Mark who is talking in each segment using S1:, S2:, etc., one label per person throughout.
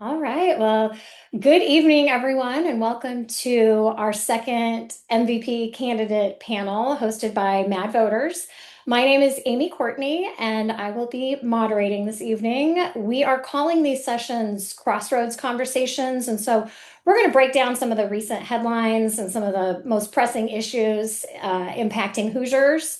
S1: All right. Well, good evening, everyone, and welcome to our second MVP candidate panel hosted by Mad Voters. My name is Amy Courtney, and I will be moderating this evening. We are calling these sessions Crossroads Conversations, and so we're going to break down some of the recent headlines and some of the most pressing issues impacting Hoosiers.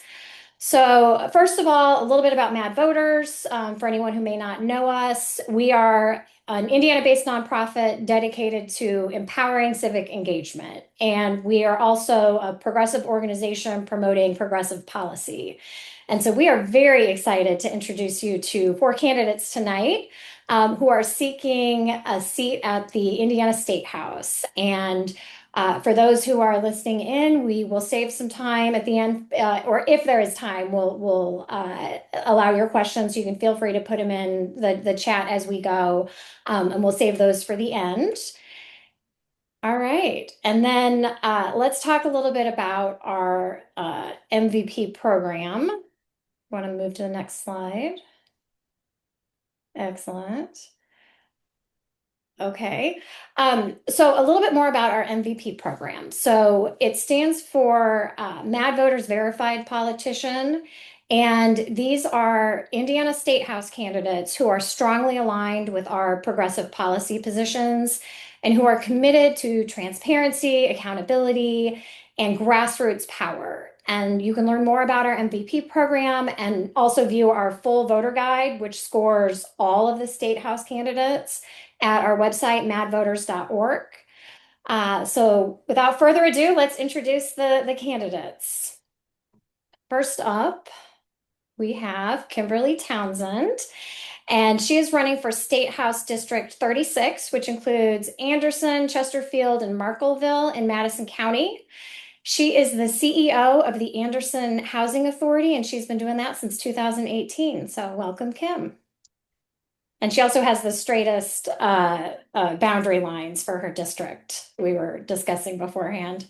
S1: So, first of all, a little bit about Mad Voters. For anyone who may not know us, we are an Indiana-based nonprofit dedicated to empowering civic engagement. And we are also a progressive organization promoting progressive policy. And so we are very excited to introduce you to four candidates tonight who are seeking a seat at the Indiana Statehouse. And for those who are listening in, we will save some time at the end, or if there is time, we'll allow your questions. You can feel free to put them in the chat as we go, and we'll save those for the end. All right, and then let's talk a little bit about our MVP program. Want to move to the next slide? Excellent. Okay. So a little bit more about our MVP program. So it stands for Mad Voters Verified Politician. And these are Indiana Statehouse candidates who are strongly aligned with our progressive policy positions and who are committed to transparency, accountability, and grassroots power. And you can learn more about our MVP program and also view our full voter guide, which scores all of the Statehouse candidates at our website, madvoters.org. So without further ado, let's introduce the candidates. First up, we have Kimberly Townsend, and she is running for State House District 36, which includes Anderson, Chesterfield, and Markleville in Madison County. She is the CEO of the Anderson Housing Authority, and she's been doing that since 2018. So welcome, Kim. And she also has the straightest boundary lines for her district we were discussing beforehand.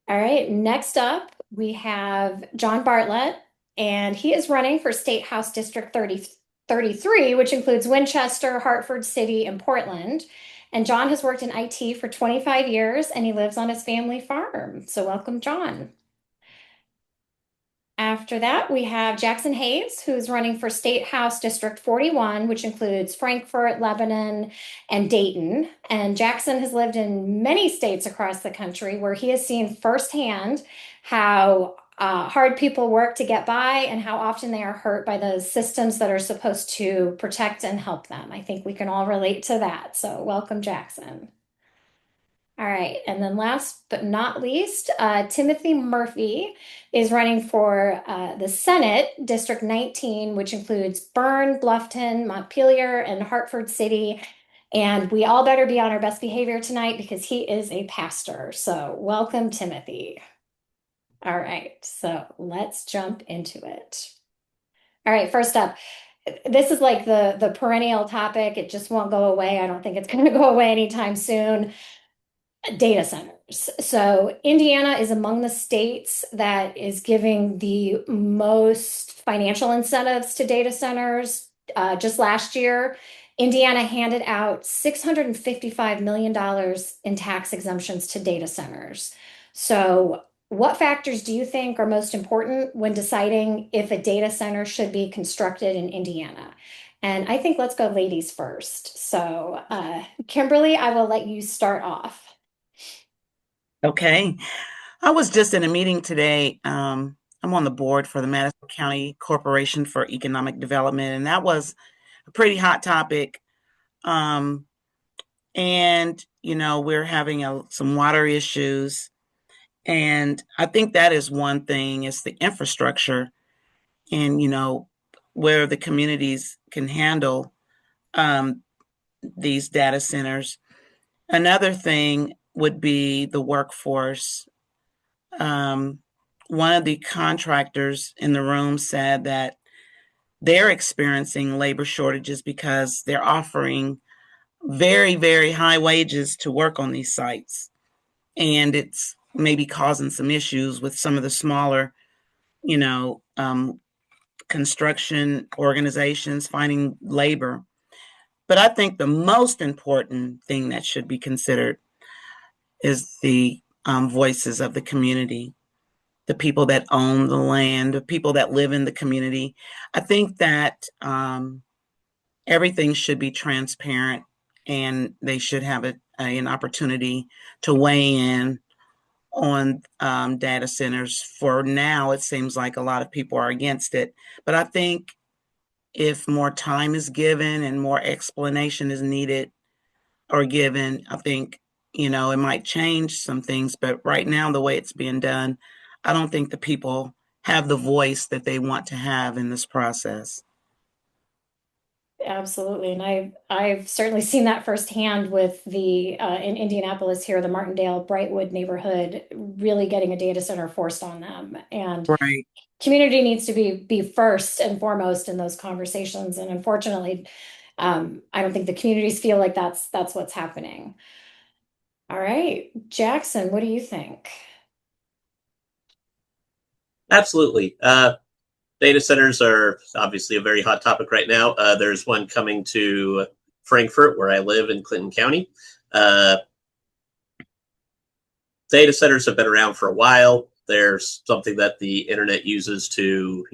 S1: All right, next up, we have John Bartlett, and he is running for State House District 33, which includes Winchester, Hartford City, and Portland. And John has worked in IT for 25 years, and he lives on his family farm. So welcome, John. After that, we have Jackson Hayes, who's running for State House District 41, which includes Frankfort, Lebanon, and Dayton. And Jackson has lived in many states across the country where he has seen firsthand how hard people work to get by and how often they are hurt by the systems that are supposed to protect and help them. I think we can all relate to that. So, welcome, Jackson. All right, and then last but not least, Timothy Murphy is running for the Senate, District 19, which includes Bern, Bluffton, Montpelier, and Hartford City. And we all better be on our best behavior tonight because he is a pastor. So welcome, Timothy. All right, so let's jump into it. All right, first up, this is like the perennial topic. It just won't go away. I don't think it's going to go away anytime soon. Data centers. So Indiana is among the states that is giving the most financial incentives to data centers. Just last year, Indiana handed out $655 million in tax exemptions to data centers. So what factors do you think are most important when deciding if a data center should be constructed in Indiana? And I think let's go ladies first. So, Kimberly, I will let you start off.
S2: Okay. I was just in a meeting today. I'm on the board for the Madison County Corporation for Economic Development, and that was a pretty hot topic. Um, we're having some water issues. And I think that is one thing is the infrastructure and, where the communities can handle um, these data centers. Another thing would be the workforce. Um, One of the contractors in the room said that they're experiencing labor shortages because they're offering very, very high wages to work on these sites. And it's maybe causing some issues with some of the smaller, you know, um, construction organizations finding labor. But I think the most important thing that should be considered is the voices of the community, the people that own the land, the people that live in the community. I think that everything should be transparent and they should have an opportunity to weigh in on data centers. For now, it seems like a lot of people are against it. But I think if more time is given and more explanation is needed or given, I think, it might change some things. But right now, the way it's being done, I don't think the people have the voice that they want to have in this process.
S1: Absolutely. And I've certainly seen that firsthand with the in Indianapolis here, the Martindale Brightwood neighborhood really getting a data center forced on them. And
S2: Right.
S1: community needs to be first and foremost in those conversations. And unfortunately, I don't think the communities feel like that's what's happening. All right, Jackson, what do you think?
S3: Absolutely. Data centers are obviously a very hot topic right now. There's one coming to Frankfort, where I live in Clinton County. Uh, Data centers have been around for a while. There's something that the internet uses to,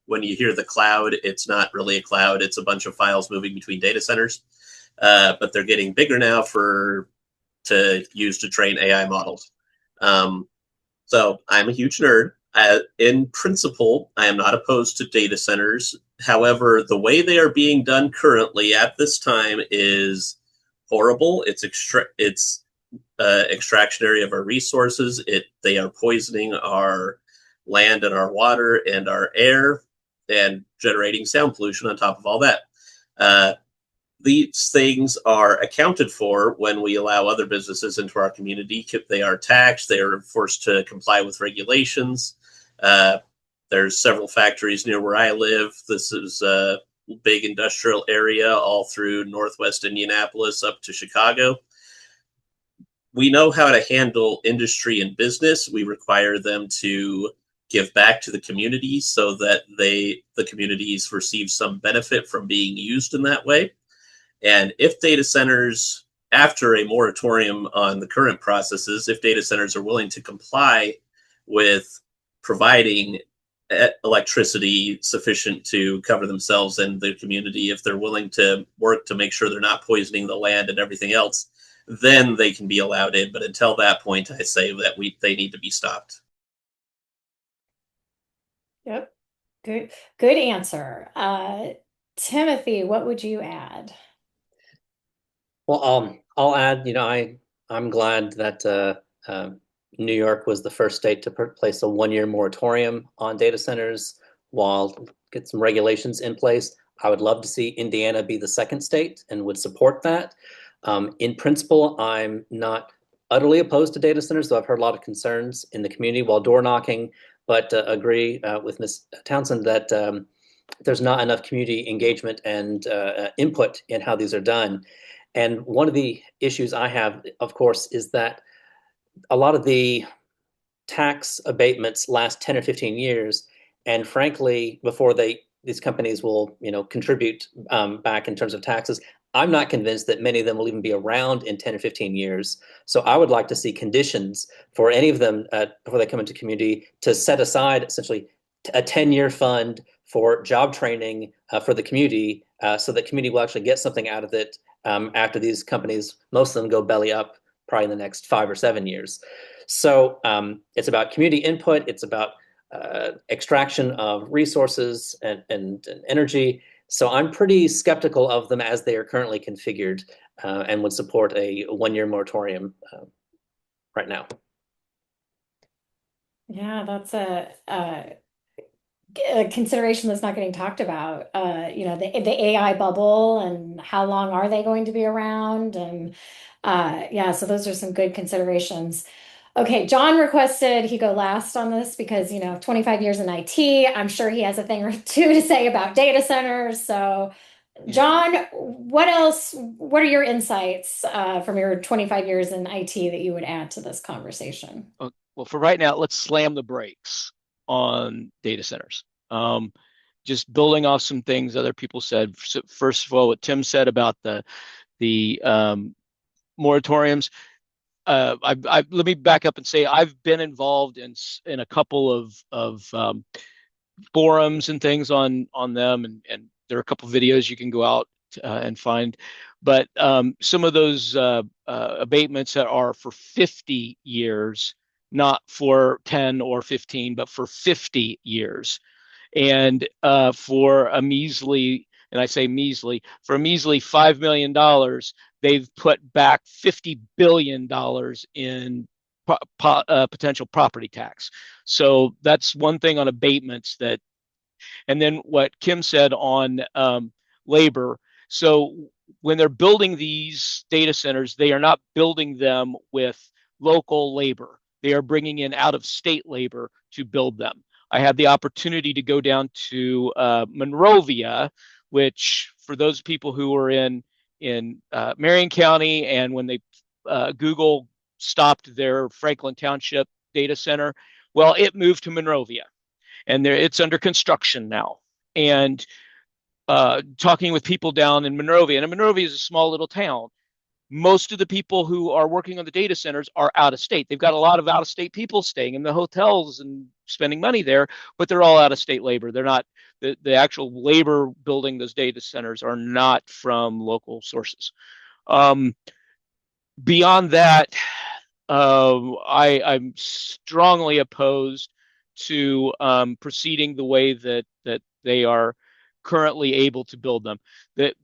S3: when you hear the cloud, it's not really a cloud, it's a bunch of files moving between data centers. But they're getting bigger now to use to train AI models. So I'm a huge nerd. In principle, I am not opposed to data centers. However, the way they are being done currently at this time is horrible. It's extractionary of our resources. They are poisoning our land and our water and our air, and generating sound pollution on top of all that. These things are accounted for when we allow other businesses into our community. They are taxed. They are forced to comply with regulations. There's several factories near where I live. This is a big industrial area all through Northwest Indianapolis up to Chicago. We know how to handle industry and business. We require them to give back to the community so that the communities receive some benefit from being used in that way. And if data centers, after a moratorium on the current processes, if data centers are willing to comply with providing electricity sufficient to cover themselves and the community, if they're willing to work to make sure they're not poisoning the land and everything else, then they can be allowed in. But until that point, I say that they need to be stopped.
S1: Yep. Good answer. Timothy, what would you add?
S4: Well, I'll add, I'm glad that New York was the first state to place a 1-year moratorium on data centers while get some regulations in place. I would love to see Indiana be the second state and would support that. In principle, I'm not utterly opposed to data centers, though I've heard a lot of concerns in the community while door knocking, but agree with Ms. Townsend that there's not enough community engagement and input in how these are done. And one of the issues I have, of course, is that a lot of the tax abatements last 10 or 15 years. And frankly, before these companies will, contribute back in terms of taxes, I'm not convinced that many of them will even be around in 10 or 15 years. So I would like to see conditions for any of them before they come into community to set aside essentially a 10-year fund for job training for the community so that community will actually get something out of it after these companies, most of them go belly up probably in the next 5 or 7 years. So it's about community input. It's about extraction of resources and energy. So I'm pretty skeptical of them as they are currently configured and would support a 1-year moratorium right now.
S1: Yeah, that's a consideration that's not getting talked about. The AI bubble and how long are they going to be around? And yeah, so those are some good considerations. Okay, John requested he go last on this because, 25 years in IT, I'm sure he has a thing or two to say about data centers. So, John, what else? What are your insights from your 25 years in IT that you would add to this conversation?
S5: Well, for right now, let's slam the brakes on data centers. just building off some things other people said. First of all, what Tim said about the moratoriums. Let me back up and say I've been involved in a couple of forums and things on them, and there are a couple of videos you can go out and find. But some of those abatements that are for 50 years, not for 10 or 15, but for 50 years. And for a measly, and I say measly, for a measly $5 million, they've put back $50 billion in potential property tax. So that's one thing on abatements that, and then what Kim said on labor. So when they're building these data centers, they are not building them with local labor. They are bringing in out of state labor to build them. I had the opportunity to go down to Monrovia, which for those people who are in Marion County, and when they Google stopped their Franklin Township data center, well, it moved to Monrovia, and it's under construction now. And talking with people down in Monrovia, and Monrovia is a small little town. Most of the people who are working on the data centers are out of state. They've got a lot of out of state people staying in the hotels and spending money there, but they're all out of state labor. They're not the actual labor building those data centers are not from local sources. Beyond that, I'm strongly opposed to proceeding the way that they are currently able to build them. The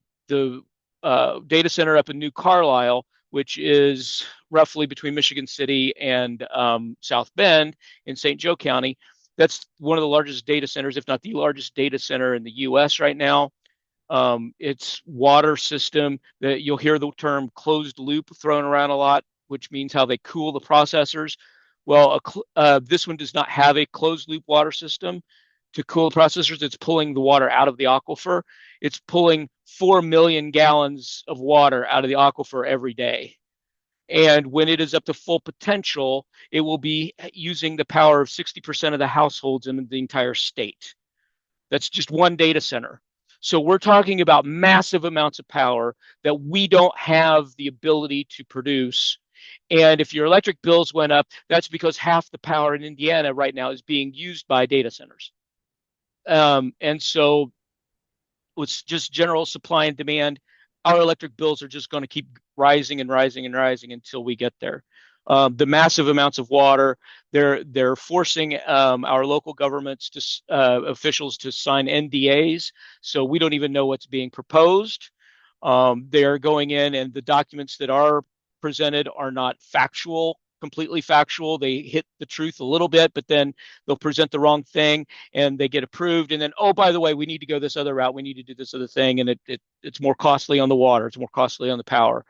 S5: data center up in New Carlisle, which is roughly between Michigan City and South Bend in St. Joe County. That's one of the largest data centers, if not the largest data center in the U.S. right now. Its water system, that you'll hear the term closed loop thrown around a lot, which means how they cool the processors. Well, this one does not have a closed loop water system to cool the processors. It's pulling the water out of the aquifer. It's pulling 4 million gallons of water out of the aquifer every day. And when it is up to full potential, it will be using the power of 60% of the households in the entire state. That's just one data center. So we're talking about massive amounts of power that we don't have the ability to produce. And if your electric bills went up, that's because half the power in Indiana right now is being used by data centers. And so with just general supply and demand, our electric bills are just going to keep rising and rising and rising until we get there. The massive amounts of water, they're forcing our local governments to officials to sign NDAs, so we don't even know what's being proposed. They're going in, and the documents that are presented are not completely factual. They hit the truth a little bit, but then they'll present the wrong thing and they get approved. And then, oh, by the way, we need to go this other route. We need to do this other thing. And it's more costly on the water. It's more costly on the power.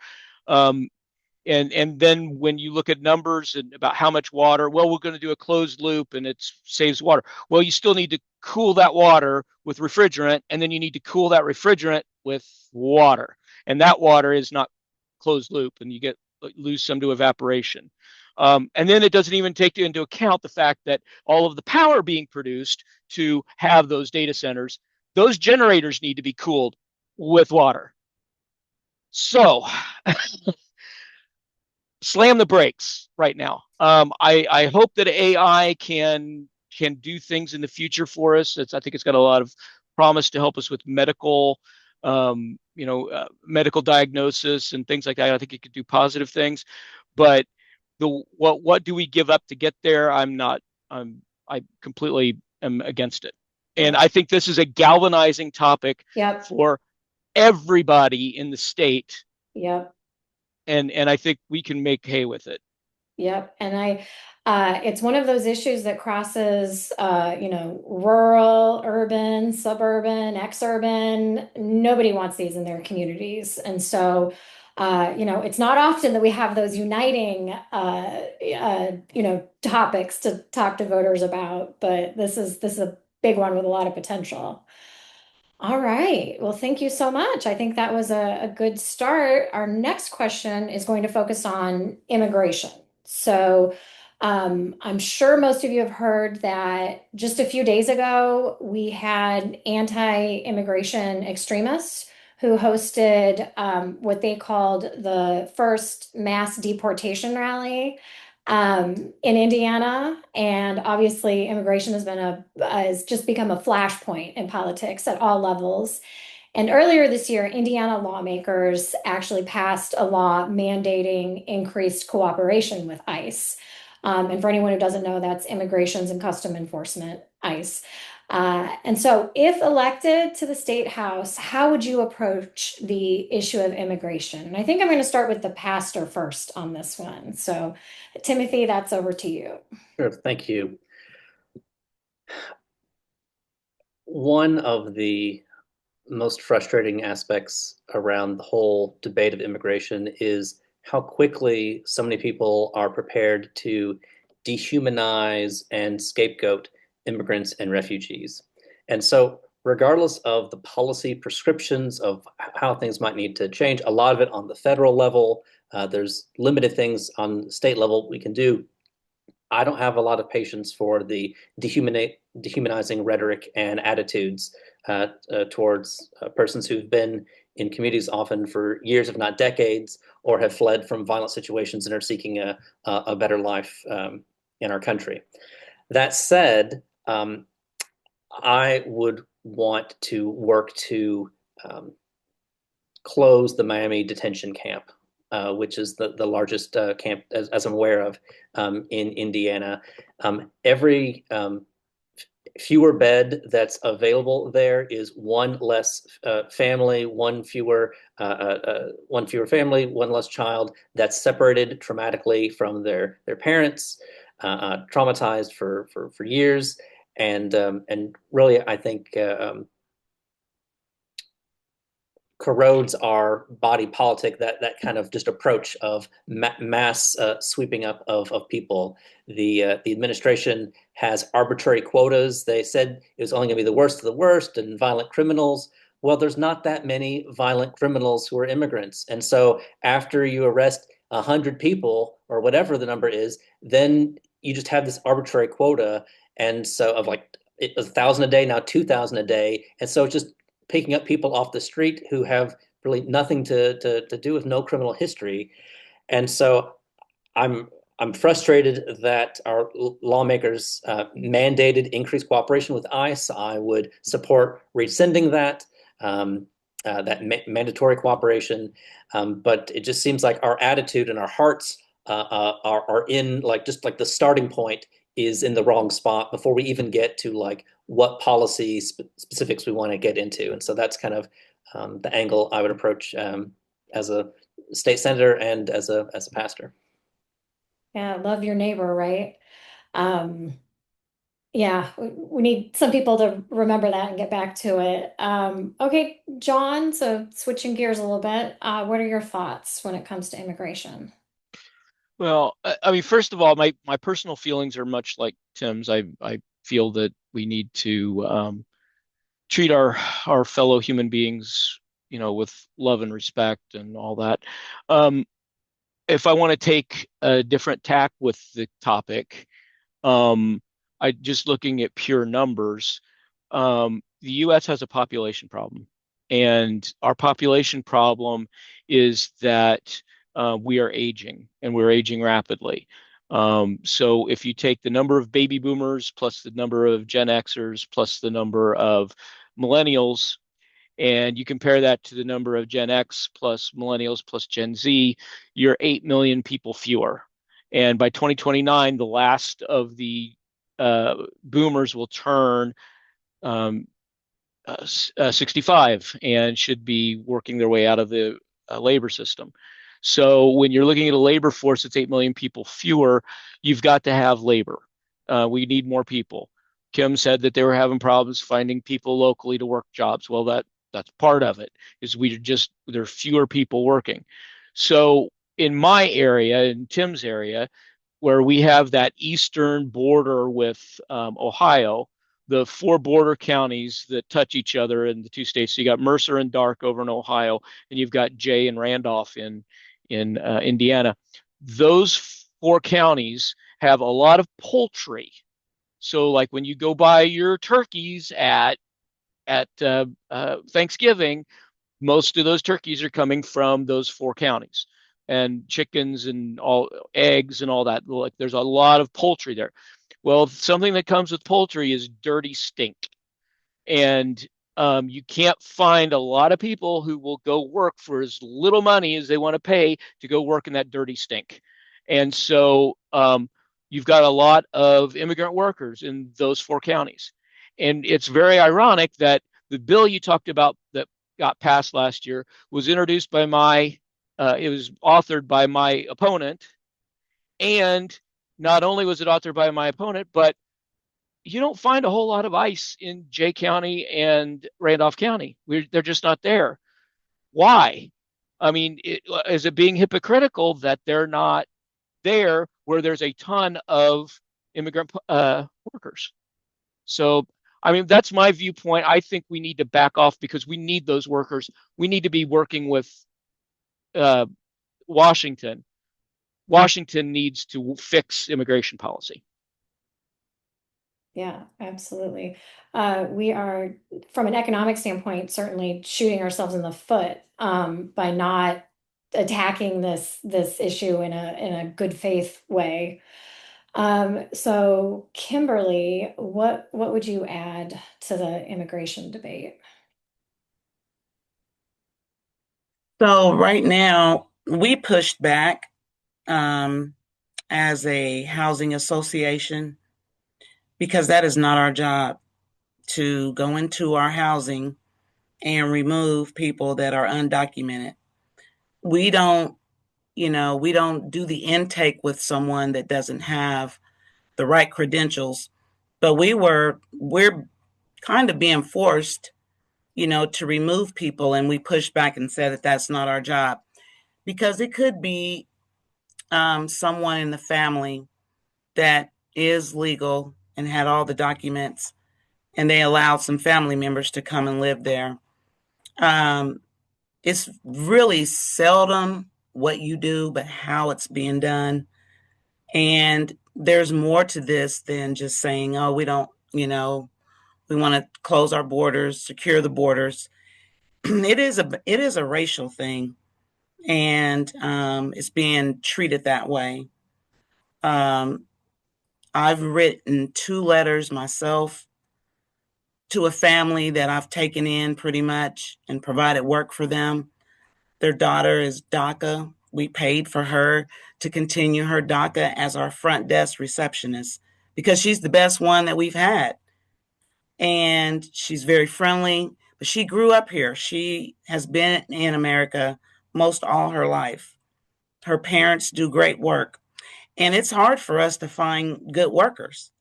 S5: And then when you look at numbers and about how much water, well, we're going to do a closed loop and it saves water. Well, you still need to cool that water with refrigerant, and then you need to cool that refrigerant with water. And that water is not closed loop, and you lose some to evaporation. And then it doesn't even take into account the fact that all of the power being produced to have those data centers, those generators need to be cooled with water. So slam the brakes right now. I hope that AI can do things in the future for us. I think it's got a lot of promise to help us with medical diagnosis and things like that. I think it could do positive things, but what do we give up to get there? I completely am against it. And I think this is a galvanizing topic for everybody in the state.
S1: Yep.
S5: And I think we can make hay with it.
S1: Yep. And it's one of those issues that crosses, rural, urban, suburban, exurban. Nobody wants these in their communities. And so, it's not often that we have those uniting, topics to talk to voters about, but this is a big one with a lot of potential. All right. Well, thank you so much. I think that was a good start. Our next question is going to focus on immigration. So, I'm sure most of you have heard that just a few days ago, we had anti-immigration extremists who hosted what they called the first mass deportation rally in Indiana. And obviously, immigration has just become a flashpoint in politics at all levels. And earlier this year, Indiana lawmakers actually passed a law mandating increased cooperation with ICE. And for anyone who doesn't know, that's Immigrations and Custom Enforcement, ICE. And so, if elected to the state house, how would you approach the issue of immigration? And I think I'm going to start with the pastor first on this one. So, Timothy, that's over to you.
S4: Sure, thank you. One of the most frustrating aspects around the whole debate of immigration is how quickly so many people are prepared to dehumanize and scapegoat immigrants and refugees. And so, regardless of the policy prescriptions of how things might need to change, a lot of it on the federal level, there's limited things on the state level we can do. I don't have a lot of patience for the dehumanizing rhetoric and attitudes towards persons who've been in communities often for years, if not decades, or have fled from violent situations and are seeking a better life in our country. That said, I would want to work to close the Miami detention camp, which is the largest camp, as I'm aware of, in Indiana. Every fewer bed that's available there is one less family, one fewer family, one less child that's separated traumatically from their parents, traumatized for years, and really, I think corrodes our body politic, that kind of just approach of mass sweeping up of people. The administration has arbitrary quotas. They said it was only going to be the worst of the worst and violent criminals. Well, there's not that many violent criminals who are immigrants. And so after you arrest 100 people or whatever the number is, then you just have this arbitrary quota. And so of like 1,000 a day, now 2,000 a day. And so it's just picking up people off the street who have really nothing to do with no criminal history. And so I'm frustrated that our lawmakers mandated increased cooperation with ICE. I would support rescinding that mandatory cooperation. But it just seems like our attitude and our hearts are in just like the starting point is in the wrong spot before we even get to like what policy specifics we want to get into. And so that's kind of the angle I would approach as a state senator and as a pastor.
S1: Yeah, love your neighbor, right? Yeah, we need some people to remember that and get back to it. Okay, John, so switching gears a little bit, what are your thoughts when it comes to immigration?
S5: Well, I mean, first of all, my personal feelings are much like Tim's. I feel that we need to treat our fellow human beings, with love and respect and all that. If I want to take a different tack with the topic, I just looking at pure numbers, the U.S. has a population problem, and our population problem is that we are aging, and we're aging rapidly. So if you take the number of baby boomers plus the number of Gen Xers plus the number of millennials, and you compare that to the number of Gen X plus millennials plus Gen Z, you're 8 million people fewer. And by 2029, the last of the boomers will turn 65 and should be working their way out of the labor system. So when you're looking at a labor force that's 8 million people fewer, you've got to have labor. We need more people. Kim said that they were having problems finding people locally to work jobs. Well, that's part of it, is there are fewer people working. So in my area, in Tim's area, where we have that eastern border with Ohio, the 4 border counties that touch each other in the 2 states. So you got Mercer and Dark over in Ohio, and you've got Jay and Randolph in Indiana. Those 4 counties have a lot of poultry. So like when you go buy your turkeys at Thanksgiving, most of those turkeys are coming from those 4 counties, and chickens and all eggs and all that. Like there's a lot of poultry there. Well, something that comes with poultry is dirty stink. And you can't find a lot of people who will go work for as little money as they want to pay to go work in that dirty stink. And so you've got a lot of immigrant workers in those 4 counties. And it's very ironic that the bill you talked about that got passed last year was introduced by it was authored by my opponent. And not only was it authored by my opponent, but you don't find a whole lot of ICE in Jay County and Randolph County. They're just not there. Why? I mean, is it being hypocritical that they're not there where there's a ton of immigrant workers? So, I mean, that's my viewpoint. I think we need to back off because we need those workers. We need to be working with Washington. Washington needs to fix immigration policy.
S1: Yeah, absolutely. We are, from an economic standpoint, certainly shooting ourselves in the foot by not attacking this issue in a good faith way. So, Kimberly, what would you add to the immigration debate?
S2: So right now, we pushed back as a housing association because that is not our job, to go into our housing and remove people that are undocumented. We don't, we don't do the intake with someone that doesn't have the right credentials, but we're kind of being forced, to remove people, and we pushed back and said that that's not our job because it could be someone in the family that is legal and had all the documents, and they allowed some family members to come and live there. It's really seldom what you do, but how it's being done. And there's more to this than just saying, oh, we don't, we want to close our borders, secure the borders. It is a racial thing, and it's being treated that way. I've written 2 letters myself to a family that I've taken in pretty much and provided work for them. Their daughter is DACA. We paid for her to continue her DACA as our front desk receptionist because she's the best one that we've had. And she's very friendly, but she grew up here. She has been in America most all her life. Her parents do great work. And it's hard for us to find good workers.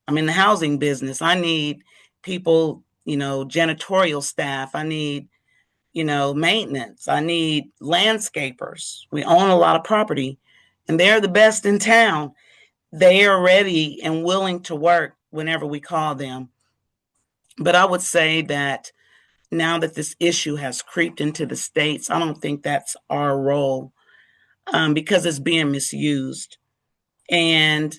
S2: I'm in the housing business. I need people, janitorial staff. I need, maintenance. I need landscapers. We own a lot of property, and they're the best in town. They are ready and willing to work whenever we call them. But I would say that now that this issue has creeped into the states, I don't think that's our role because it's being misused. And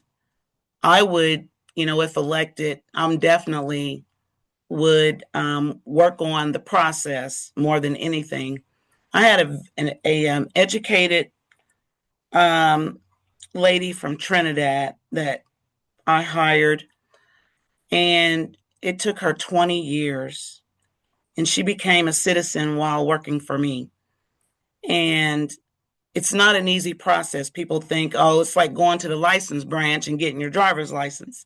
S2: I would, if elected, I'm definitely would work on the process more than anything. I had an educated lady from Trinidad that I hired, and it took her 20 years, and she became a citizen while working for me. And it's not an easy process. People think, oh, it's like going to the license branch and getting your driver's license.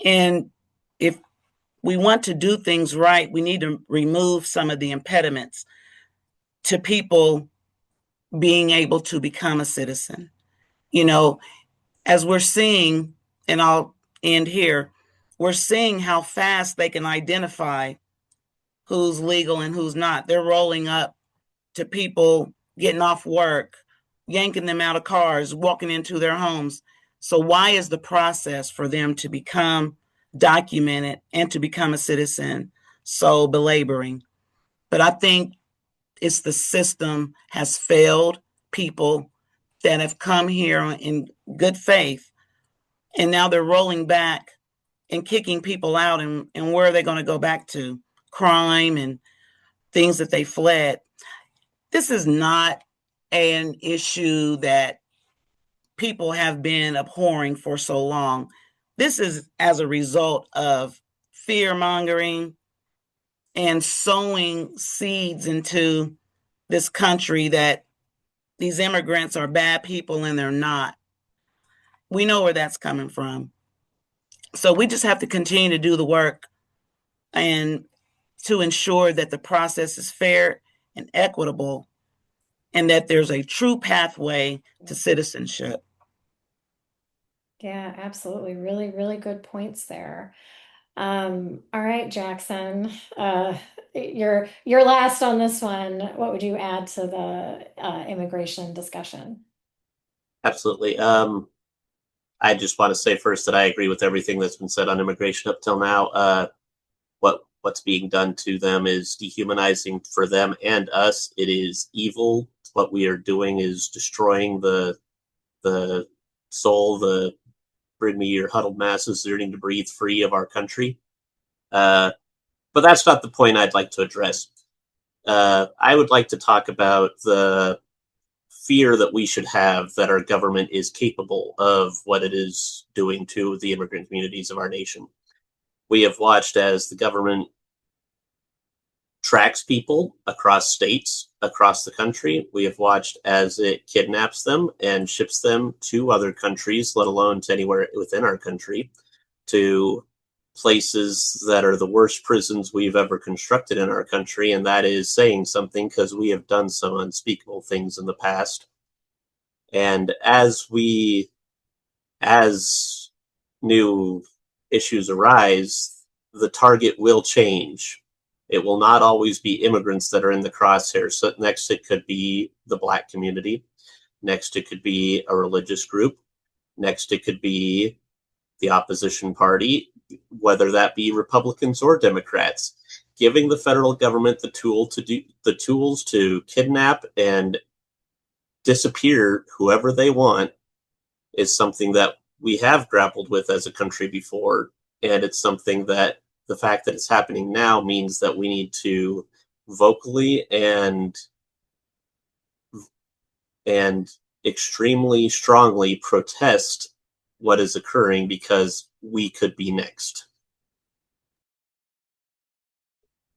S2: And if we want to do things right, we need to remove some of the impediments to people being able to become a citizen. As we're seeing, and I'll end here, we're seeing how fast they can identify who's legal and who's not. They're rolling up to people getting off work, yanking them out of cars, walking into their homes. So why is the process for them to become documented and to become a citizen so belaboring? But I think it's the system has failed people that have come here in good faith And now they're rolling back and kicking people out. And where are they going to go back to? Crime and things that they fled. This is not an issue that people have been abhorring for so long. This is as a result of fear mongering and sowing seeds into this country that these immigrants are bad people and they're not. We know where that's coming from. So we just have to continue to do the work and to ensure that the process is fair and equitable and that there's a true pathway to citizenship.
S1: Yeah, absolutely. Really, really good points there. All right, Jackson, you're last on this one. What would you add to the immigration discussion?
S3: Absolutely. I just want to say first that I agree with everything that's been said on immigration up till now. What's being done to them is dehumanizing for them and us. It is evil. What we are doing is destroying the soul, the bring me your huddled masses yearning to breathe free of our country. But that's not the point I'd like to address. I would like to talk about the fear that we should have that our government is capable of what it is doing to the immigrant communities of our nation. We have watched as the government tracks people across states, across the country. We have watched as it kidnaps them and ships them to other countries, let alone to anywhere within our country, to places that are the worst prisons we've ever constructed in our country. And that is saying something because we have done some unspeakable things in the past. And as new issues arise, the target will change. It will not always be immigrants that are in the crosshairs. So next, it could be the Black community. Next, it could be a religious group. Next, it could be the opposition party, whether that be Republicans or Democrats. Giving the federal government the tools to kidnap and disappear whoever they want is something that we have grappled with as a country before. And it's something that the fact that it's happening now means that we need to vocally and extremely strongly protest what is occurring because we could be next.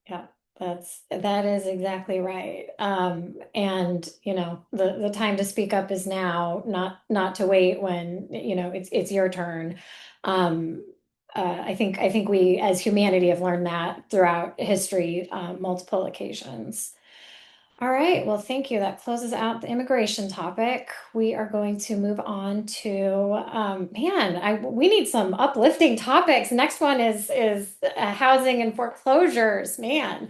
S1: Yeah, that is exactly right. And the time to speak up is now, not to wait when it's your turn. I think we as humanity have learned that throughout history, multiple occasions. All right, well, thank you. That closes out the immigration topic. We are going to move on to we need some uplifting topics. Next one is housing and foreclosures. Man,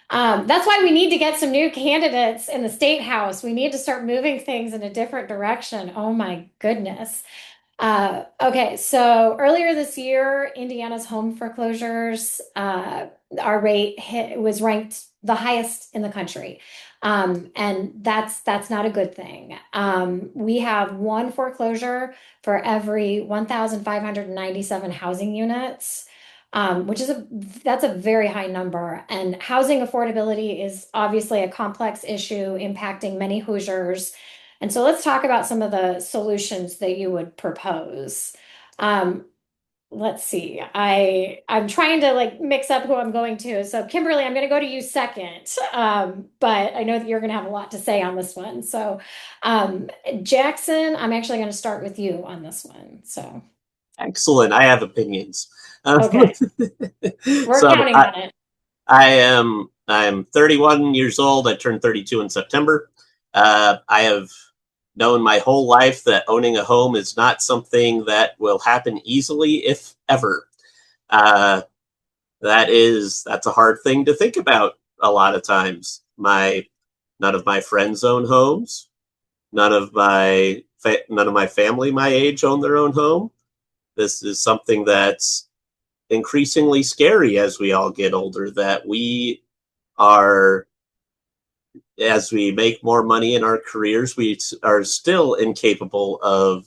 S1: that's why we need to get some new candidates in the state house. We need to start moving things in a different direction. Oh my goodness. Okay, so earlier this year, Indiana's home foreclosures, our was ranked the highest in the country. And that's not a good thing. We have one foreclosure for every 1,597 housing units, which is that's a very high number. And housing affordability is obviously a complex issue impacting many Hoosiers. And so let's talk about some of the solutions that you would propose. Let's see. I'm trying to mix up who I'm going to. So Kimberly, I'm going to go to you second. But I know that you're going to have a lot to say on this one. So Jackson, I'm actually going to start with you on this one. So
S3: excellent. I have opinions.
S1: Okay. We're counting on it.
S3: I'm 31 years old. I turned 32 in September. I have known my whole life that owning a home is not something that will happen easily, if ever. That's a hard thing to think about a lot of times. None of my friends own homes. None of my family my age own their own home. This is something that's increasingly scary as we all get older, that we are, as we make more money in our careers, we are still incapable of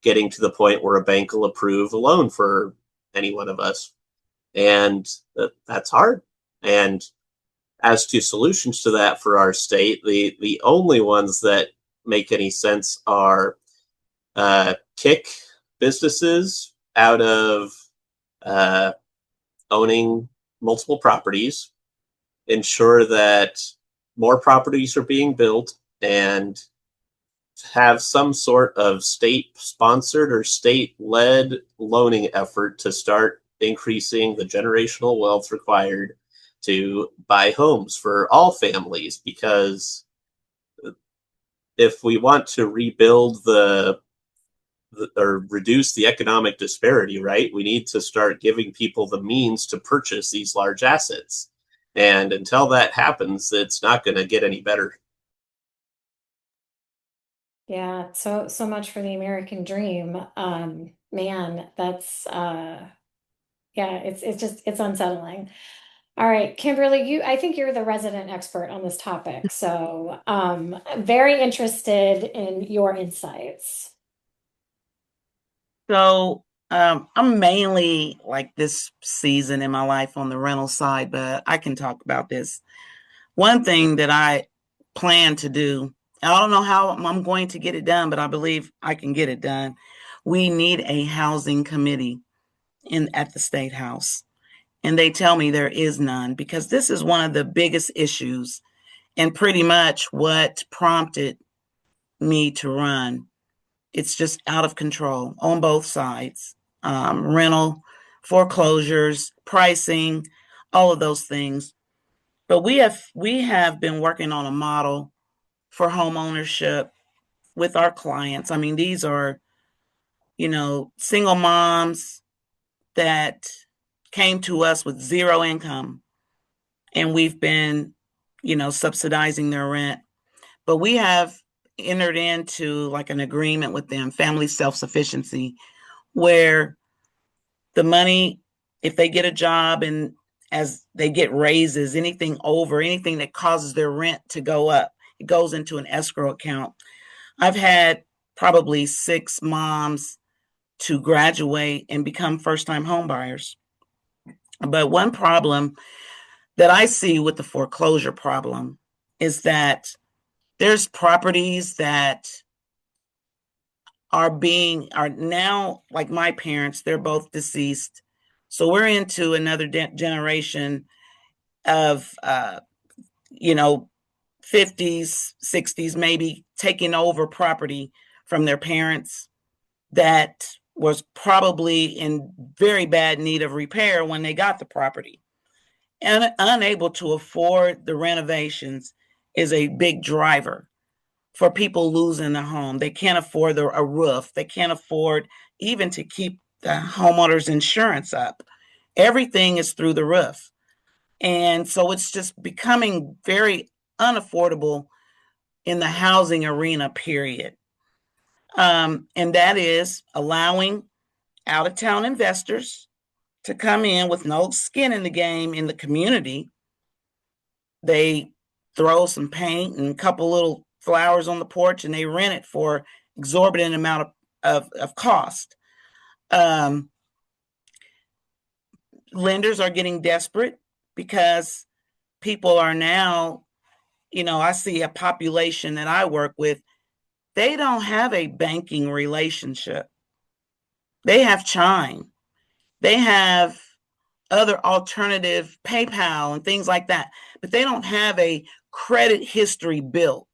S3: getting to the point where a bank will approve a loan for any one of us. And that's hard. And as to solutions to that for our state, the only ones that make any sense are kick businesses out of owning multiple properties, ensure that more properties are being built, and have some sort of state-sponsored or state-led loaning effort to start increasing the generational wealth required to buy homes for all families. Because if we want to rebuild or reduce the economic disparity, right, we need to start giving people the means to purchase these large assets. And until that happens, it's not going to get any better.
S1: Yeah, so much for the American dream. Man, that's yeah, it's unsettling. All right, Kimberly, I think you're the resident expert on this topic, so very interested in your insights.
S2: So I'm mainly like this season in my life on the rental side, but I can talk about this. One thing that I plan to do, I don't know how I'm going to get it done, but I believe I can get it done. We need a housing committee at the Statehouse. And they tell me there is none, because this is one of the biggest issues and pretty much what prompted me to run. It's just out of control on both sides. Rental, foreclosures, pricing, all of those things. But we have been working on a model for home ownership with our clients. I mean, these are, single moms that came to us with zero income, and we've been, subsidizing their rent. But we have entered into like an agreement with them, family self-sufficiency, where the money, if they get a job and as they get raises, anything that causes their rent to go up, it goes into an escrow account. I've had probably 6 moms to graduate and become first-time home buyers. But one problem that I see with the foreclosure problem is that there's properties that are now, like my parents, they're both deceased. So we're into another generation of, 50s, 60s, maybe taking over property from their parents that was probably in very bad need of repair when they got the property. And unable to afford the renovations is a big driver for people losing their home. They can't afford a roof. They can't afford even to keep the homeowner's insurance up. Everything is through the roof. And so it's just becoming very unaffordable in the housing arena, period. And that is allowing out-of-town investors to come in with no skin in the game in the community. They throw some paint and a couple little flowers on the porch and they rent it for exorbitant amount of cost. Lenders are getting desperate because people are now, I see a population that I work with, they don't have a banking relationship. They have Chime. They have other alternative PayPal and things like that, but they don't have a credit history built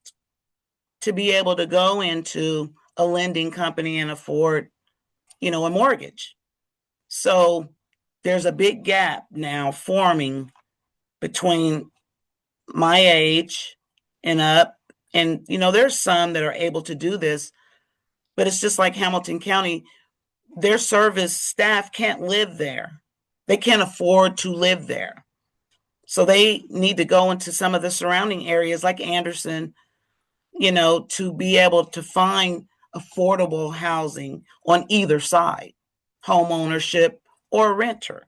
S2: to be able to go into a lending company and afford, a mortgage. So there's a big gap now forming between my age and up. And, there's some that are able to do this, but it's just like Hamilton County, their service staff can't live there. They can't afford to live there. So they need to go into some of the surrounding areas like Anderson, to be able to find affordable housing on either side, home ownership or renter.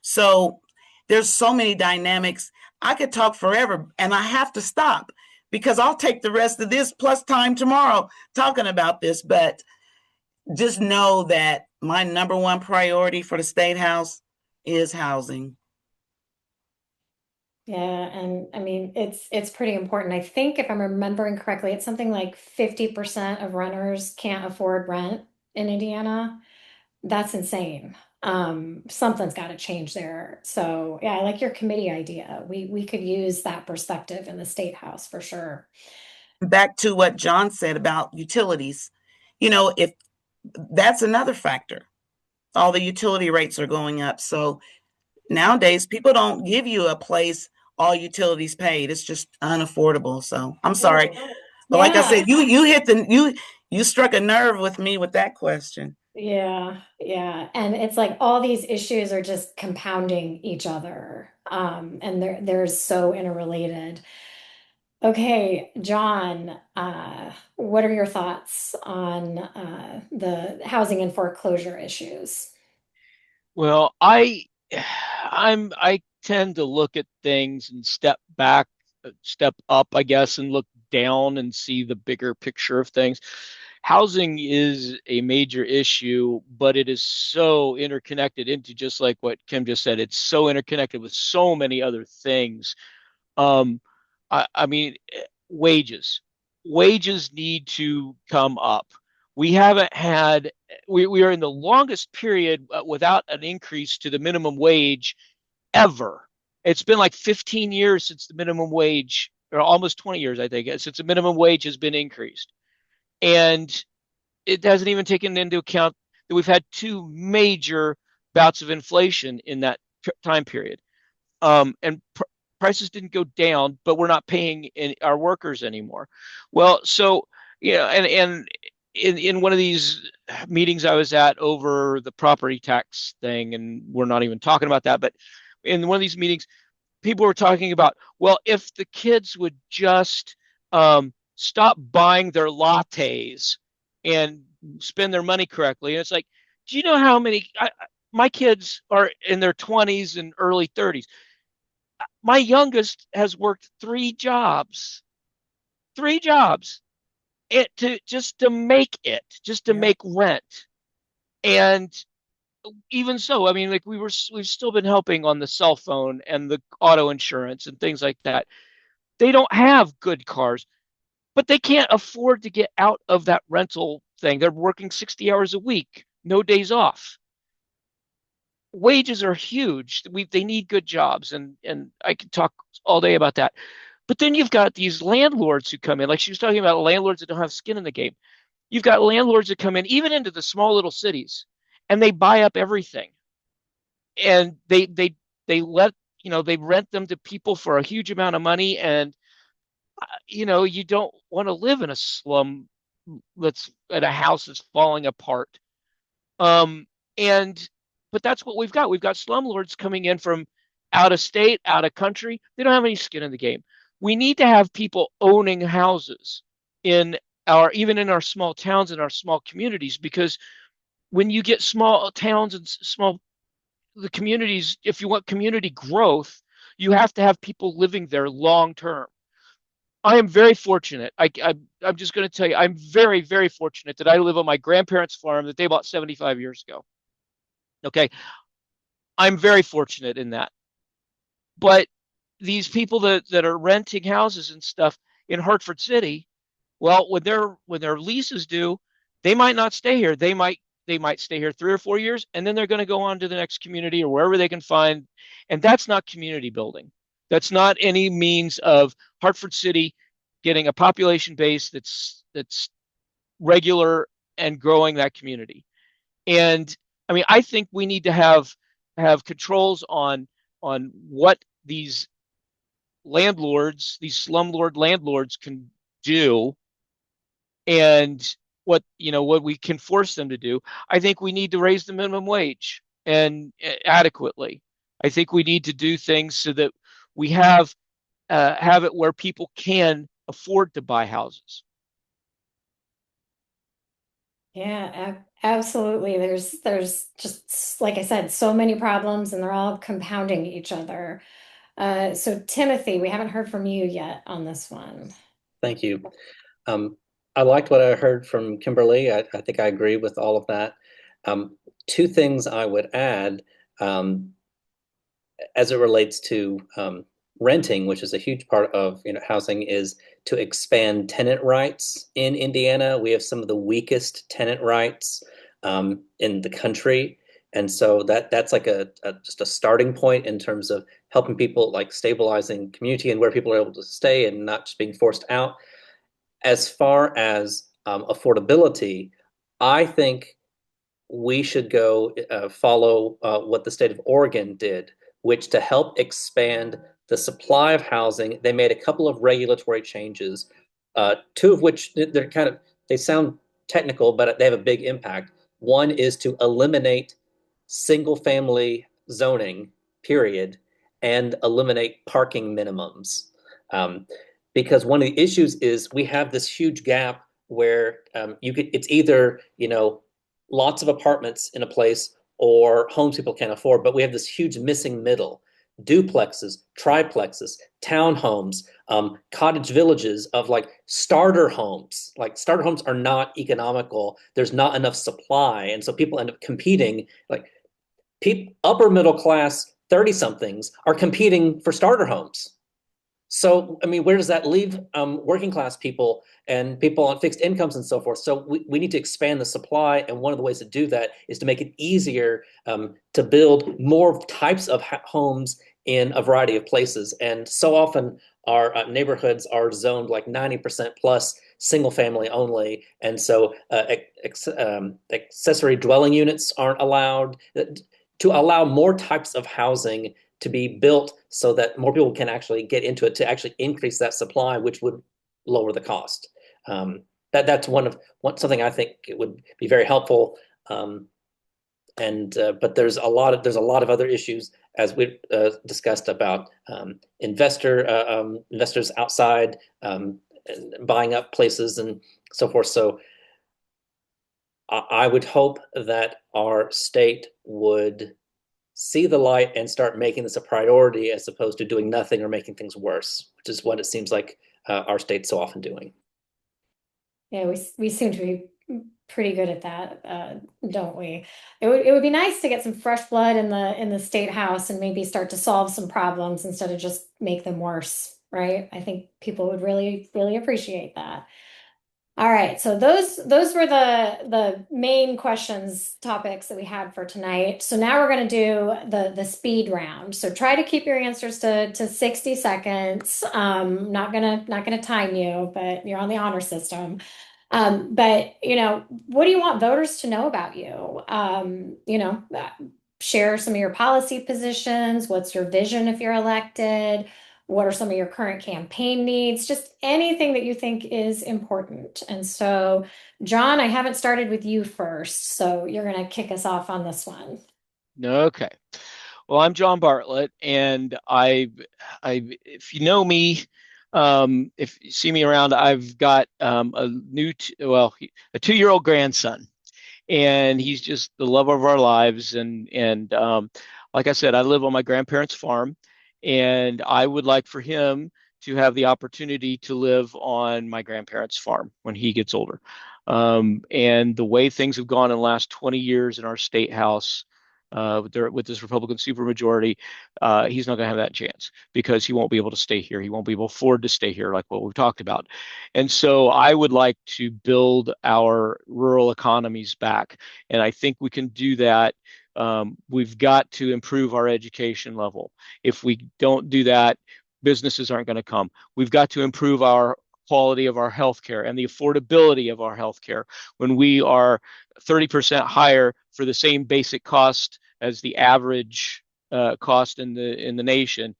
S2: So there's so many dynamics. I could talk forever and I have to stop because I'll take the rest of this plus time tomorrow talking about this. But just know that my number one priority for the State House is housing.
S1: Yeah, and I mean it's pretty important. I think if I'm remembering correctly, it's something like 50% of renters can't afford rent in Indiana. That's insane. Something's got to change there. So yeah, I like your committee idea. We could use that perspective in the State House for sure.
S2: Back to what John said about utilities, if that's another factor, all the utility rates are going up. So nowadays, people don't give you a place all utilities paid. It's just unaffordable. So I'm sorry, but like I said,
S1: Yeah.
S2: you struck a nerve with me with that question.
S1: Yeah, yeah. And it's like all these issues are just compounding each other. And they're so interrelated. Okay, John, what are your thoughts on the housing and foreclosure issues?
S5: Well, I tend to look at things and step back, step up, I guess, and look down and see the bigger picture of things. Housing is a major issue, but it is so interconnected into, just like what Kim just said, it's so interconnected with so many other things. Um, I mean, wages. Wages need to come up. We haven't had, we are in the longest period without an increase to the minimum wage ever. It's been like 15 years since the minimum wage, or almost 20 years, I think, since the minimum wage has been increased. And it hasn't even taken into account that we've had two major bouts of inflation in that time period. And prices didn't go down, but we're not paying our workers anymore. Well, so and in one of these meetings I was at over the property tax thing, and we're not even talking about that, but in one of these meetings, people were talking about, well, if the kids would just stop buying their lattes and spend their money correctly, and it's like, do you know how many? My kids are in their 20s and early 30s. My youngest has worked three jobs, to just to make it, just to
S2: Yeah.
S5: make rent. And even so, I mean, like we've still been helping on the cell phone and the auto insurance and things like that. They don't have good cars, but they can't afford to get out of that rental thing. They're working 60 hours a week, no days off. Wages are huge. They need good jobs, and I could talk all day about that. But then you've got these landlords who come in, like she was talking about landlords that don't have skin in the game. You've got landlords that come in, even into the small little cities, and they buy up everything. And they let, they rent them to people for a huge amount of money. And, you don't want to live in a slum that's at a house that's falling apart. Um, and but that's what we've got. We've got slumlords coming in from out of state, out of country. They don't have any skin in the game. We need to have people owning houses in even in our small towns and our small communities, because when you get small towns and small the communities, if you want community growth, you have to have people living there long term. I am very fortunate. I'm just going to tell you, I'm very, very fortunate that I live on my grandparents' farm that they bought 75 years ago. Okay. I'm very fortunate in that. But these people that are renting houses and stuff in Hartford City, well, when their leases due, they might not stay here. They might stay here 3 or 4 years, and then they're going to go on to the next community or wherever they can find. And that's not community building. That's not any means of Hartford City getting a population base that's regular and growing that community. And I mean, I think we need to have controls on what these these slumlord landlords can do, and what we can force them to do. I think we need to raise the minimum wage and adequately. I think we need to do things so that we have it where people can afford to buy houses.
S1: Yeah, absolutely. There's just like I said, so many problems and they're all compounding each other. So Timothy, we haven't heard from you yet on this one.
S4: Thank you. Um, I liked what I heard from Kimberly. I think I agree with all of that. Two things I would add as it relates to renting, which is a huge part of housing, is to expand tenant rights in Indiana. We have some of the weakest tenant rights in the country. And so that's like just a starting point in terms of helping people, like stabilizing community and where people are able to stay and not just being forced out. As far as affordability, I think we should go follow what the state of Oregon did, which to help expand the supply of housing, they made a couple of regulatory changes, two of which they sound technical, but they have a big impact. One is to eliminate single family zoning, period, and eliminate parking minimums. Because one of the issues is we have this huge gap where it's either, lots of apartments in a place or homes people can't afford, but we have this huge missing middle. Duplexes, triplexes, townhomes, cottage villages of like starter homes. Like starter homes are not economical. There's not enough supply. And so people end up competing, like upper middle class 30 somethings are competing for starter homes. So, I mean, where does that leave working class people and people on fixed incomes and so forth? So we need to expand the supply. And one of the ways to do that is to make it easier to build more types of homes in a variety of places. And so often our neighborhoods are zoned like 90% plus single family only. And so accessory dwelling units aren't allowed. To allow more types of housing to be built so that more people can actually get into it, to actually increase that supply, which would lower the cost. That's something I think it would be very helpful. But there's a lot of other issues, as we discussed, about investors outside buying up places and so forth. So I would hope that our state would see the light and start making this a priority, as opposed to doing nothing or making things worse, which is what it seems like our state's so often doing.
S1: Yeah, we seem to be pretty good at that, don't we? It would be nice to get some fresh blood in the state house and maybe start to solve some problems instead of just make them worse, right? I think people would really, really appreciate that. All right, so those were the main topics that we had for tonight. So now we're going to do the speed round. So try to keep your answers to 60 seconds. Not gonna time you, but you're on the honor system. But what do you want voters to know about you? Share some of your policy positions. What's your vision if you're elected? What are some of your current campaign needs? Just anything that you think is important. And so, John, I haven't started with you first, so you're going to kick us off on this one.
S5: Okay. Well, I'm John Bartlett, and if you know me, if you see me around, I've got a 2-year-old grandson, and he's just the love of our lives. And like I said, I live on my grandparents' farm, and I would like for him to have the opportunity to live on my grandparents' farm when he gets older. And the way things have gone in the last 20 years in our state house, with this Republican supermajority, he's not going to have that chance because he won't be able to stay here. He won't be able to afford to stay here, like what we've talked about. And so I would like to build our rural economies back. And I think we can do that. We've got to improve our education level. If we don't do that, businesses aren't going to come. We've got to improve our quality of our healthcare and the affordability of our healthcare. When we are 30% higher for the same basic cost as the average cost in the nation,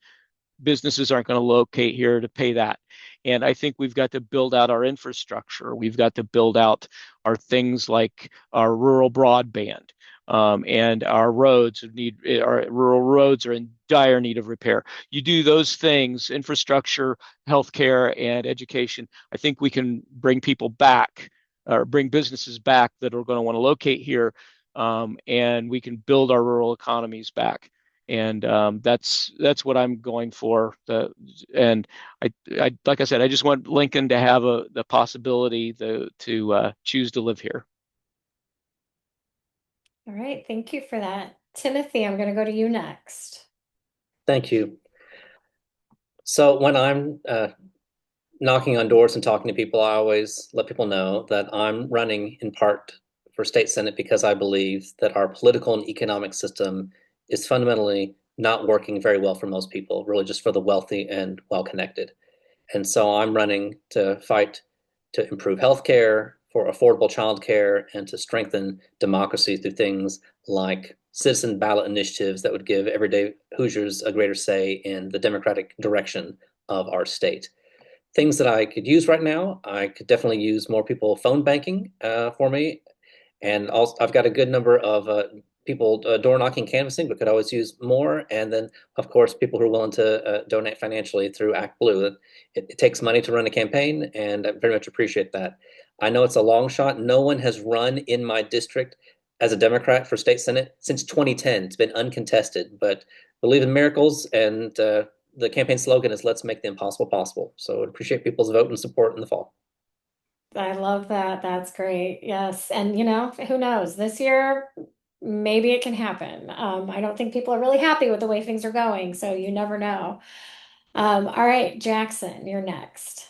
S5: businesses aren't going to locate here to pay that. And I think we've got to build out our infrastructure. We've got to build out our things like our rural broadband. And our rural roads are in dire need of repair. You do those things, infrastructure, healthcare, and education, I think we can bring people back, or bring businesses back that are going to want to locate here, and we can build our rural economies back. And that's what I'm going for. And I like I said, I just want Lincoln to have the possibility to choose to live here.
S1: All right, thank you for that. Timothy, I'm going to go to you next.
S4: Thank you. So when I'm knocking on doors and talking to people, I always let people know that I'm running in part for state senate because I believe that our political and economic system is fundamentally not working very well for most people, really just for the wealthy and well-connected. And so I'm running to fight to improve healthcare, for affordable childcare, and to strengthen democracy through things like citizen ballot initiatives that would give everyday Hoosiers a greater say in the democratic direction of our state. Things that I could use right now, I could definitely use more people phone banking for me. And also, I've got a good number of people door knocking, canvassing, but could always use more. And then, of course, people who are willing to donate financially through Act Blue. It takes money to run a campaign, and I very much appreciate that. I know it's a long shot. No one has run in my district as a Democrat for state senate since 2010. It's been uncontested, but believe in miracles, and the campaign slogan is "Let's make the impossible possible." So I appreciate people's vote and support in the fall.
S1: I love that. That's great. Yes. And who knows? This year, maybe it can happen. I don't think people are really happy with the way things are going, so you never know. All right, Jackson, you're next.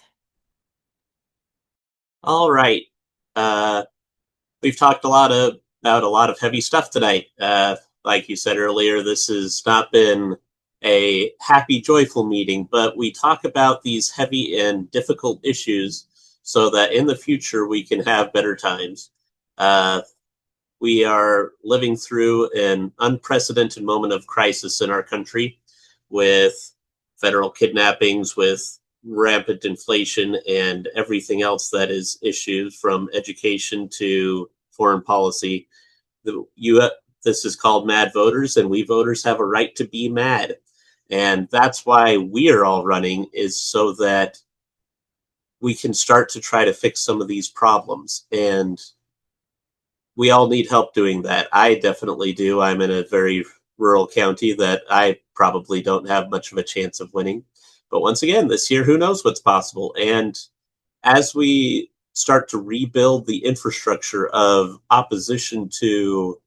S3: All right. We've talked about a lot of heavy stuff tonight. Like you said earlier, this has not been a happy, joyful meeting, but we talk about these heavy and difficult issues so that in the future we can have better times. We are living through an unprecedented moment of crisis in our country with federal kidnappings, with rampant inflation, and everything else that is issues from education to foreign policy. This is called Mad Voters, and we voters have a right to be mad. And that's why we are all running, is so that we can start to try to fix some of these problems. And we all need help doing that. I definitely do. I'm in a very rural county that I probably don't have much of a chance of winning. But once again, this year, who knows what's possible? And as we start to rebuild the infrastructure of opposition to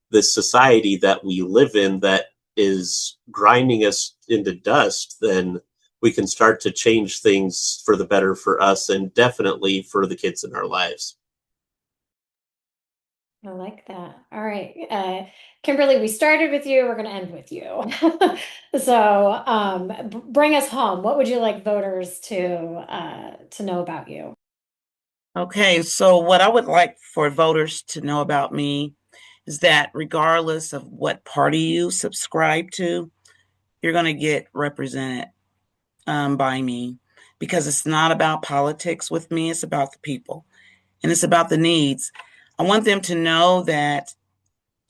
S3: this society that we live in that is grinding us into dust, then we can start to change things for the better for us and definitely for the kids in our lives.
S1: I like that. All right. Kimberly, we started with you. We're going to end with you. So bring us home. What would you like voters to know about you?
S2: Okay, so what I would like for voters to know about me is that regardless of what party you subscribe to, you're going to get represented by me, because it's not about politics with me. It's about the people, and it's about the needs. I want them to know that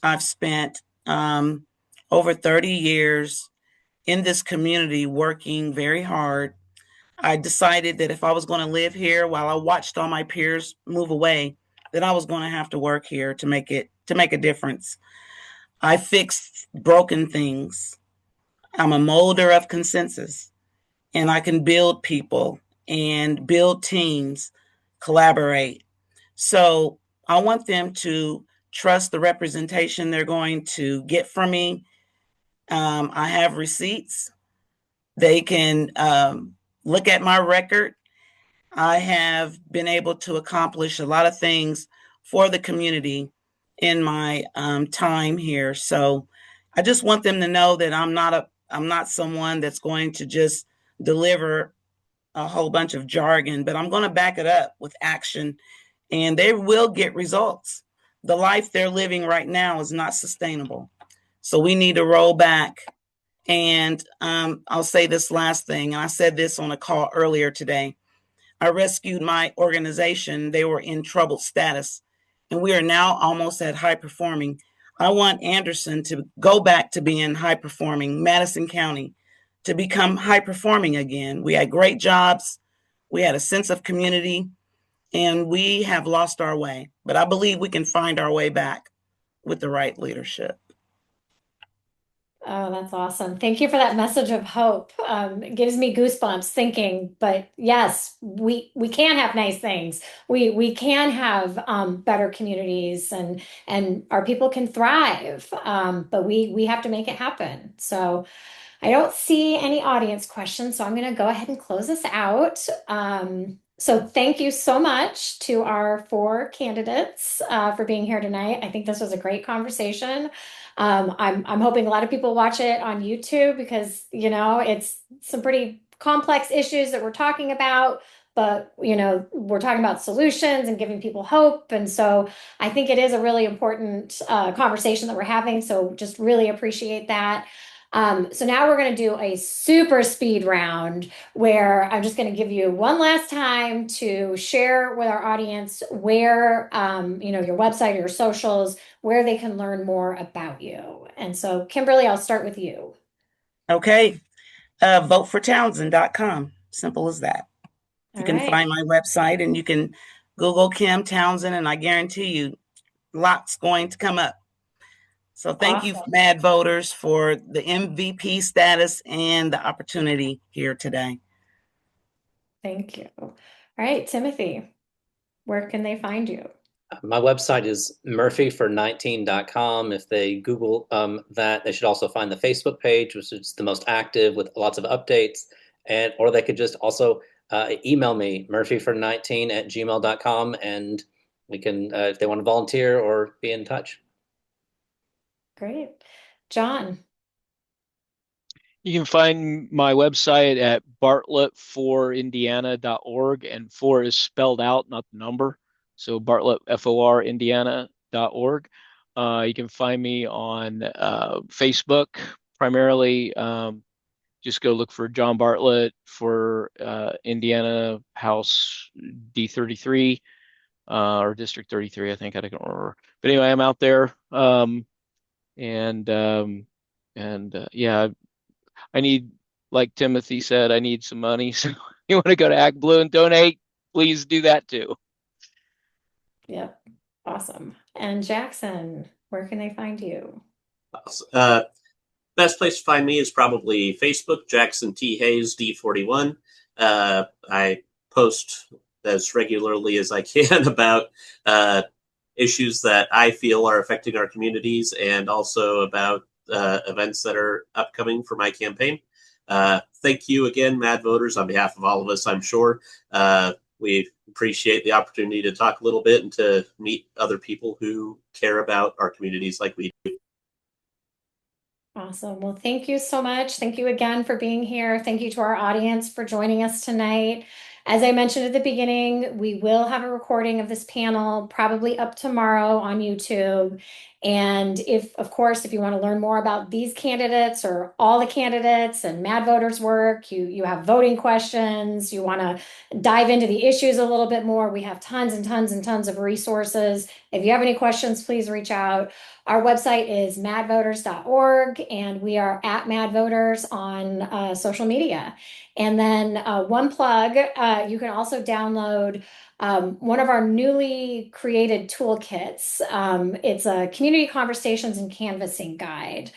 S2: I've spent over 30 years in this community working very hard. I decided that if I was going to live here while I watched all my peers move away, that I was going to have to work here to make a difference. I fixed broken things. I'm a molder of consensus, and I can build people and build teams, collaborate. So I want them to trust the representation they're going to get from me. I have receipts. They can look at my record. I have been able to accomplish a lot of things for the community in my time here. So I just want them to know that I'm not someone that's going to just deliver a whole bunch of jargon, but I'm going to back it up with action, and they will get results. The life they're living right now is not sustainable. So we need to roll back. And I'll say this last thing, and I said this on a call earlier today. I rescued my organization. They were in troubled status, and we are now almost at high performing. I want Anderson to go back to being high performing, Madison County to become high performing again. We had great jobs. We had a sense of community, and we have lost our way. But I believe we can find our way back with the right leadership.
S1: Oh, that's awesome. Thank you for that message of hope. It gives me goosebumps thinking, but yes, we can have nice things. We can have better communities and our people can thrive. But we have to make it happen. So I don't see any audience questions, so I'm going to go ahead and close this out. So thank you so much to our four candidates for being here tonight. I think this was a great conversation. I'm hoping a lot of people watch it on YouTube because, you know, it's some pretty complex issues that we're talking about, but, you know, we're talking about solutions and giving people hope. And so I think it is a really important conversation that we're having. So just really appreciate that. So now we're going to do a super speed round where I'm just going to give you one last time to share with our audience where, you know, your website or your socials, where they can learn more about you. And so, Kimberly, I'll start with you.
S2: Okay. Votefortownsend.com. Simple as that. You can find my website and you can Google Kim Townsend, and I guarantee you lots going to come up. So thank you, Mad Voters, for the MVP status and the opportunity here today.
S1: Thank you. All right, Timothy, where can they find you?
S4: My website is murphyfor19.com. If they Google that, they should also find the Facebook page, which is the most active with lots of updates. Or they could just also email me, murphyfor19@gmail.com, and we can, if they want to volunteer or be in touch.
S1: Great. John.
S5: You can find my website at bartlettforindiana.org, and 4 is spelled out, not the number. So Bartlett, FOR, Indiana.org. You can find me on Facebook primarily. Just go look for John Bartlett for Indiana House D33 or District 33, I think. I don't remember. But anyway, I'm out there. Yeah, I need, like Timothy said, I need some money. So you want to go to ActBlue and donate, please do that too.
S1: Yep. Awesome. And Jackson, where can they find you?
S3: Best place to find me is probably Facebook, Jackson T. Hayes, D41. I post as regularly as I can about issues that I feel are affecting our communities and also about events that are upcoming for my campaign. Thank you again, Mad Voters, on behalf of all of us, I'm sure. We appreciate the opportunity to talk a little bit and to meet other people who care about our communities like we do.
S1: Awesome. Well, thank you so much. Thank you again for being here. Thank you to our audience for joining us tonight. As I mentioned at the beginning, we will have a recording of this panel probably up tomorrow on YouTube. And if, of course, if you want to learn more about these candidates or all the candidates and Mad Voters work, you have voting questions, you want to dive into the issues a little bit more, we have tons and tons and tons of resources. If you have any questions, please reach out. Our website is madvoters.org, and we are at Mad Voters on social media. And then one plug, you can also download one of our newly created toolkits. It's a community conversations and canvassing guide.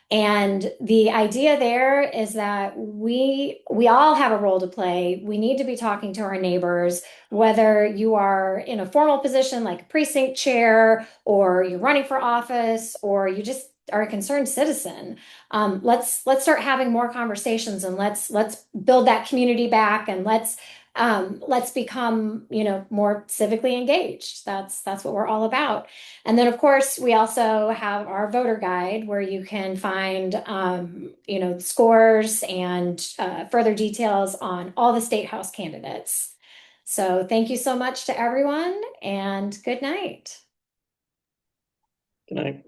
S1: And the idea there is that we all have a role to play. We need to be talking to our neighbors, whether you are in a formal position like a precinct chair, or you're running for office, or you just are a concerned citizen. Let's start having more conversations, and let's build that community back, and let's become, you know, more civically engaged. That's what we're all about. And then, of course, we also have our voter guide where you can find, you know, scores and further details on all the state house candidates. So thank you so much to everyone, and good night.
S4: Good night.